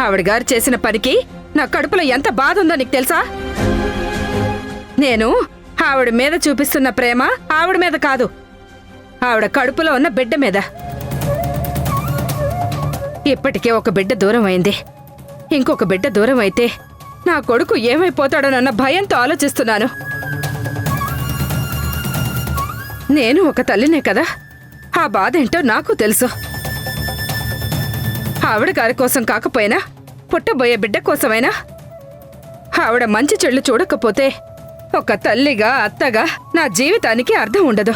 ఆవిడ గారు చేసిన పనికి నా కడుపులో ఎంత బాధ ఉందో నీకు తెలుసా? నేను ఆవిడ మీద చూపిస్తున్న ప్రేమ ఆవిడ మీద కాదు, ఆవిడ కడుపులో ఉన్న బిడ్డ మీద. ఇప్పటికే ఒక బిడ్డ దూరం అయింది, ఇంకొక బిడ్డ దూరం అయితే నా కొడుకు ఏమైపోతాడోనన్న భయంతో ఆలోచిస్తున్నాను. నేను ఒక తల్లినే కదా, ఆ బాధ ఏంటో నాకు తెలుసు. ఆవిడ గారి కోసం కాకపోయినా పుట్టబోయే బిడ్డ కోసమైనా ఆవిడ మంచి చెళ్ళు చూడకపోతే ఒక తల్లిగా అత్తగా నా జీవితానికి అర్థం ఉండదు.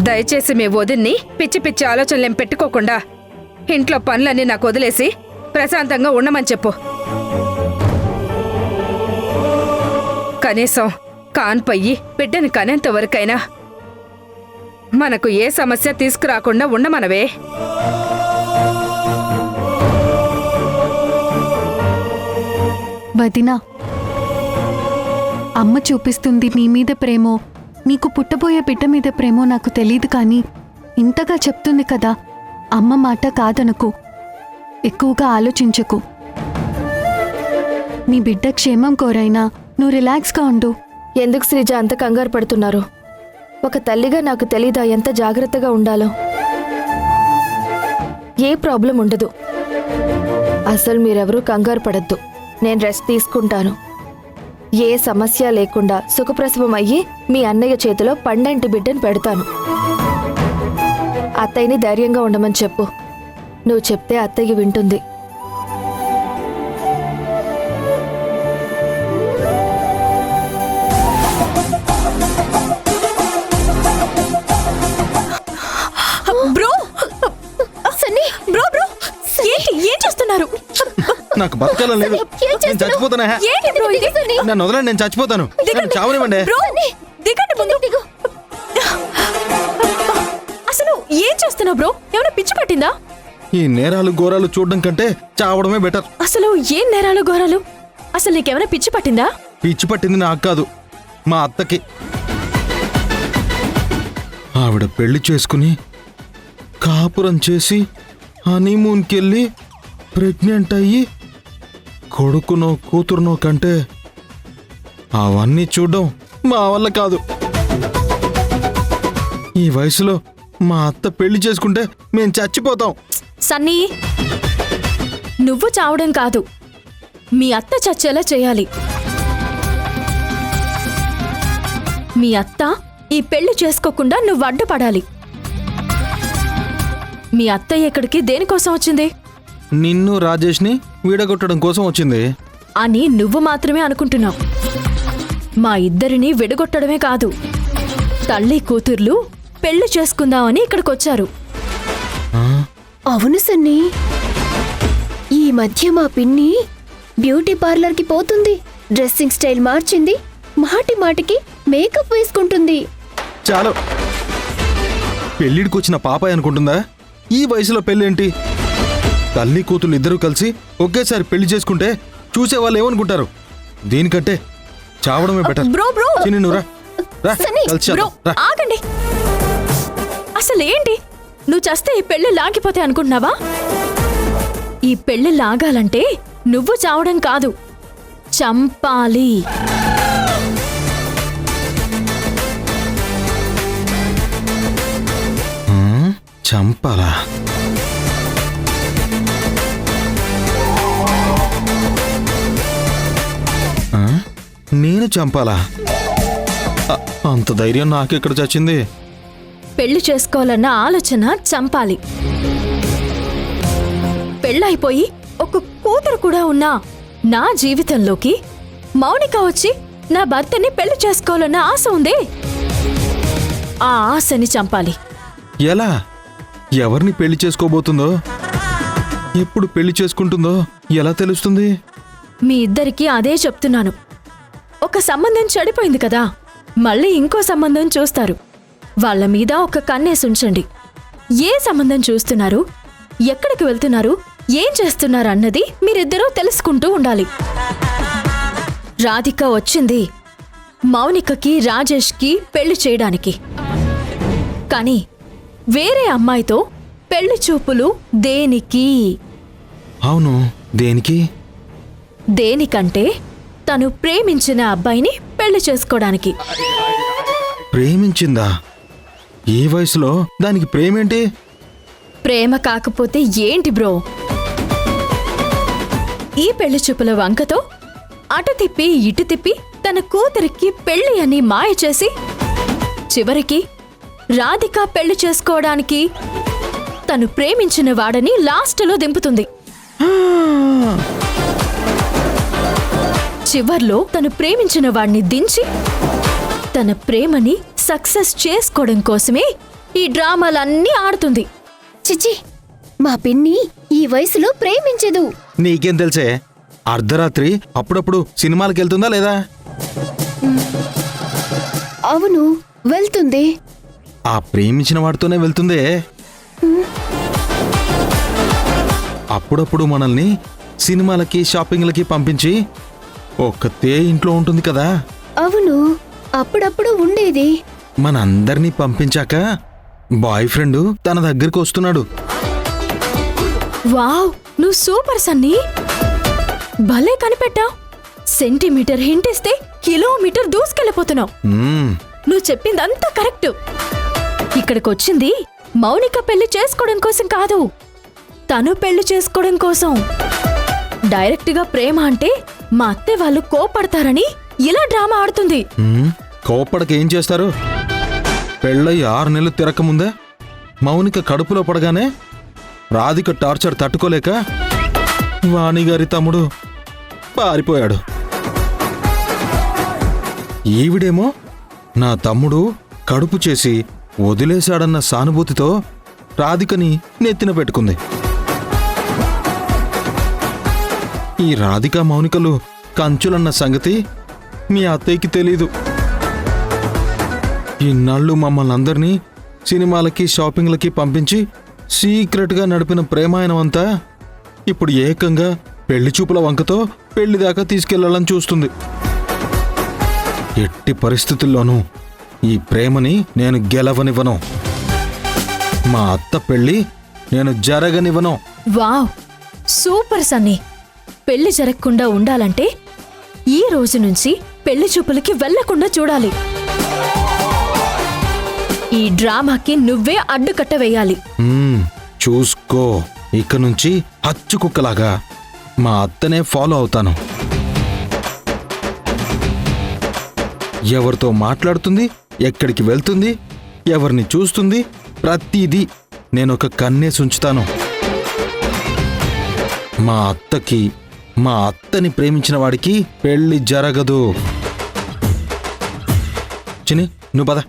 దయచేసి మీ వదిన్ని పిచ్చి పిచ్చి ఆలోచనలేం పెట్టుకోకుండా ఇంట్లో పనులన్నీ నాకు వదిలేసి ప్రశాంతంగా ఉండమని చెప్పు. కనీసం కాన్పయ్యి బిడ్డని కనేంత వరకైనా మనకు ఏ సమస్య తీసుకురాకుండా ఉండమనవే. వదినా, అమ్మ చూపిస్తుంది నీ మీద ప్రేమో నీకు పుట్టబోయే బిడ్డ మీద ప్రేమో నాకు తెలీదు, కానీ ఇంతగా చెప్తుంది కదా, అమ్మ మాట కాదనకు, ఎక్కువగా ఆలోచించకు. నీ బిడ్డ క్షేమం కోరైనా నువ్వు రిలాక్స్గా ఉండు. ఎందుకు శ్రీజ అంత కంగారు పడుతున్నారు? ఒక తల్లిగా నాకు తెలీదా ఎంత జాగ్రత్తగా ఉండాలో? ఏ ప్రాబ్లం ఉండదు. అసలు మీరెవరూ కంగారు పడద్దు. నేను రెస్ట్ తీసుకుంటాను. ఏ సమస్య లేకుండా సుఖప్రసవం అయ్యి మీ అన్నయ్య చేతిలో పండంటి బిడ్డను పెడతాను. అత్తయ్యని ధైర్యంగా ఉండమని చెప్పు. నువ్వు చెప్తే అత్తయ్య వింటుంది. నాకు బతకాలని లేదు, నేను చచ్చిపోతానా? నన్ను వదలండి, నేను చచ్చిపోతాను. చావనివ్వండి. అసలు ఏం చేస్తున్నావు బ్రో? ఏమైనా పిచ్చి పట్టిందా? ఈ నేరాలు ఘోరాలు చూడడం కంటే చావడమే బెటర్. అసలు ఏం నేరాలు ఘోరాలు? అసలు నీకేమైనా పిచ్చి పట్టిందా? పిచ్చి పట్టింది నాకు కాదు, మా అత్తకి. ఆవిడ పెళ్లి చేసుకుని కాపురం చేసి హనీమూన్కెళ్ళి ప్రెగ్నెంట్ అయ్యి కొడుకునో కూతురునో కంటే అవన్నీ చూడడం మా వల్ల కాదు. ఈ వయసులో మా అత్త పెళ్లి చేసుకుంటే మేం చచ్చిపోతాం. సన్నీ, నువ్వు చావడం కాదు, మీ అత్త చచ్చేలా చేయాలి. మీ అత్త ఈ పెళ్లి చేసుకోకుండా నువ్వు అడ్డుపడాలి. మీ అత్తయ్య ఇక్కడికి దేనికోసం వచ్చింది? నిన్ను రాజేష్ని విడగొట్టడం కోసం వచ్చింది అని నువ్వు మాత్రమే అనుకుంటున్నావు. మా ఇద్దరిని విడగొట్టడమే కాదు, తల్లి కూతుర్లు పెళ్లి చేసుకుందామని ఇక్కడికొచ్చారు. అవును సన్నీ, ఈ మధ్య మా పిన్ని బ్యూటీ పార్లర్కి పోతుంది, డ్రెస్సింగ్ స్టైల్ మార్చింది, మాటి మాటికి మేకప్ వేసుకుంటుంది. చాలు, పెళ్లిడికొచ్చిన పాపాయి అనుకుంటుందా? ఈ వయసులో పెళ్ళేంటి? తల్లి కూతుళ్ళు ఇద్దరూ కలిసి ఒకేసారి పెళ్లి చేసుకుంటే చూసే వాళ్ళు ఏమనుకుంటారు? దీనికంటే చావడమే బెటర్. ఆగండి. అసలు ఏంటి? నువ్వు చస్తే ఈ పెళ్లి లాగిపోతే అనుకుంటున్నావా? ఈ పెళ్లి లాగాలంటే నువ్వు చావడం కాదు, చంపాలి. చంపాలా? నేను చంపాలా? అంత ధైర్యం నాకెక్కడ చచ్చింది? పెళ్లి చేసుకోవాలన్న ఆలోచన చంపాలి. పెళ్ళైపోయి ఒక కూతురు కూడా ఉన్నా నా జీవితంలోకి మౌనిక వచ్చి నా భర్తని పెళ్లి చేసుకోవాలన్న ఆశ ఉంది. ఆ ఆశని చంపాలి. ఎలా? ఎవరిని పెళ్లి చేసుకోబోతుందో, ఎప్పుడు పెళ్లి చేసుకుంటుందో ఎలా తెలుస్తుంది? మీ ఇద్దరికీ అదే చెప్తున్నాను. ఒక సంబంధం చెడిపోయింది కదా, మళ్ళీ ఇంకో సంబంధం చూస్తారు. వాళ్ళ మీద ఒక కన్నేసుంచండి. ఏ సంబంధం చూస్తున్నారు, ఎక్కడికి వెళ్తున్నారు, ఏం చేస్తున్నారు అన్నది మీరిద్దరూ తెలుసుకుంటూ ఉండాలి. రాధిక వచ్చింది మౌనికకి రాజేష్కి పెళ్లి చేయడానికి. కానీ వేరే అమ్మాయితో పెళ్లి చూపులు దేనికి? అవును, దేనికి? దేనికంటే తను ప్రేమించిన అబ్బాయిని పెళ్లి చేసుకోవడానికి. ప్రేమించిందా? ఈ వయసులో దానికి ప్రేమేంటి? ప్రేమ కాకపోతే ఏంటి బ్రో? ఈ పెళ్లి చూపుల వంకతో అటు తిప్పి ఇటు తిప్పి తన కూతురికి పెళ్లి అని మాయ చేసి చివరికి రాధిక పెళ్లి చేసుకోవడానికి తను ప్రేమించిన వాడని లాస్టులో దింపుతుంది. చివర్లో తను ప్రేమించిన వాడిని దించి తన ప్రేమని సక్సెస్ చేసుకోవడం కోసమే ఈ డ్రామాలన్నీ ఆడుతుంది. చిచి, మా పిన్ని ఈ వయసులో ప్రేమించదు. నీకేం తెలుసే? అర్ధరాత్రి అప్పుడప్పుడు సినిమాలకు వెళ్తుందా లేదా? అవును, వెళ్తుంది. ఆ ప్రేమించిన వాడితోనే వెళ్తుందే. అప్పుడప్పుడు మనల్ని సినిమాలకి షాపింగ్లకి పంపించి ఒక్కతే ఇంట్లో ఉంటుంది కదా. అవును, అప్పుడప్పుడు ఉండేది. మనందరినీ పంపించాక బాయ్ ఫ్రెండ్ తన దగ్గరికి వస్తున్నాడు. వావ్, నువ్వు సూపర్ సన్నీ, భలే కనిపెట్టావు. సెంటీమీటర్ హింట్ ఇస్తే కిలోమీటర్ దూసుకెళ్ళిపోతున్నావు. మ్మ్. నువ్వు చెప్పిందంతా కరెక్ట్. ఇక్కడికొచ్చింది మౌనిక పెళ్లి చేసుకోవడం కోసం కాదు, తను పెళ్లి చేసుకోవడం కోసం. డైరెక్ట్గా ప్రేమ అంటే మా అత్తే వాళ్ళు కోపడతారని ఇలా డ్రామా ఆడుతుంది. మ్మ్. కోప్పడక ఏం చేస్తారు? పెళ్ళై 6 నెలలు తిరగకముందే మౌనిక కడుపులో పడగానే రాధిక టార్చర్ తట్టుకోలేక వాణిగారి తమ్ముడు పారిపోయాడు. ఈవిడేమో నా తమ్ముడు కడుపు చేసి వదిలేశాడన్న సానుభూతితో రాధికని నెత్తిన పెట్టుకుంది. ఈ రాధిక మౌనికలు కంచులన్న సంగతి మీ అత్తయ్యకి తెలీదు. ఇన్నాళ్ళు మమ్మల్ని అందరినీ సినిమాలకి షాపింగ్లకి పంపించి సీక్రెట్గా నడిపిన ప్రేమాయణమంతా ఇప్పుడు ఏకంగా పెళ్లి చూపుల వంకతో పెళ్లి దాకా తీసుకెళ్లాలని చూస్తుంది. ఎట్టి పరిస్థితుల్లోనూ ఈ ప్రేమని నేను గెలవనివ్వను. మా అత్త పెళ్లి నేను జరగనివ్వను. Wow, super Sunny. పెళ్లి జరగకుండా ఉండాలంటే ఈ రోజు నుంచి పెళ్లి చూపులకి వెళ్లకుండా చూడాలి. ఈ డ్రామాకి నువ్వే అడ్డుకట్ట వేయాలి. చూసుకో, ఇక నుంచి హచ్చు కుక్కలాగా మా అత్తనే ఫాలో అవుతాను. ఎవరితో మాట్లాడుతుంది, ఎక్కడికి వెళ్తుంది, ఎవరిని చూస్తుంది, ప్రతిదీ నేనొక కన్నేసి ఉంచుతాను. మా అత్తకి, మా అత్తని ప్రేమించిన వాడికి పెళ్లి జరగదు. చిని, నువ్వు పద.